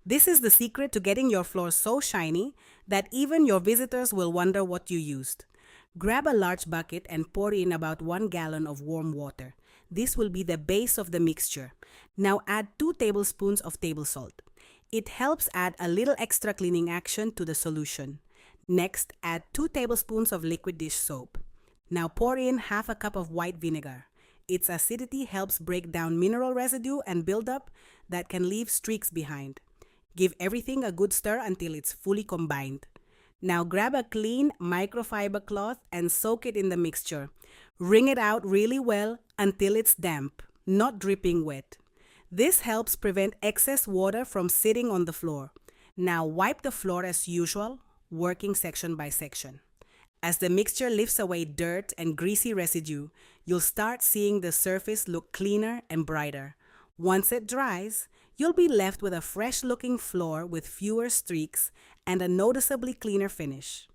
This is the secret to getting your floor so shiny that even your visitors will wonder what you used. Grab a large bucket and pour in about 1 gallon of warm water. This will be the base of the mixture. Now add 2 tablespoons of table salt. It helps add a little extra cleaning action to the solution. Next, add 2 tablespoons of liquid dish soap. Now pour in half a cup of white vinegar. Its acidity helps break down mineral residue and buildup that can leave streaks behind. Give everything a good stir until it's fully combined. Now grab a clean microfiber cloth and soak it in the mixture. Wring it out really well until it's damp, not dripping wet. This helps prevent excess water from sitting on the floor. Now wipe the floor as usual, working section by section. As the mixture lifts away dirt and greasy residue, you'll start seeing the surface look cleaner and brighter. Once it dries, you'll be left with a fresh-looking floor with fewer streaks and a noticeably cleaner finish.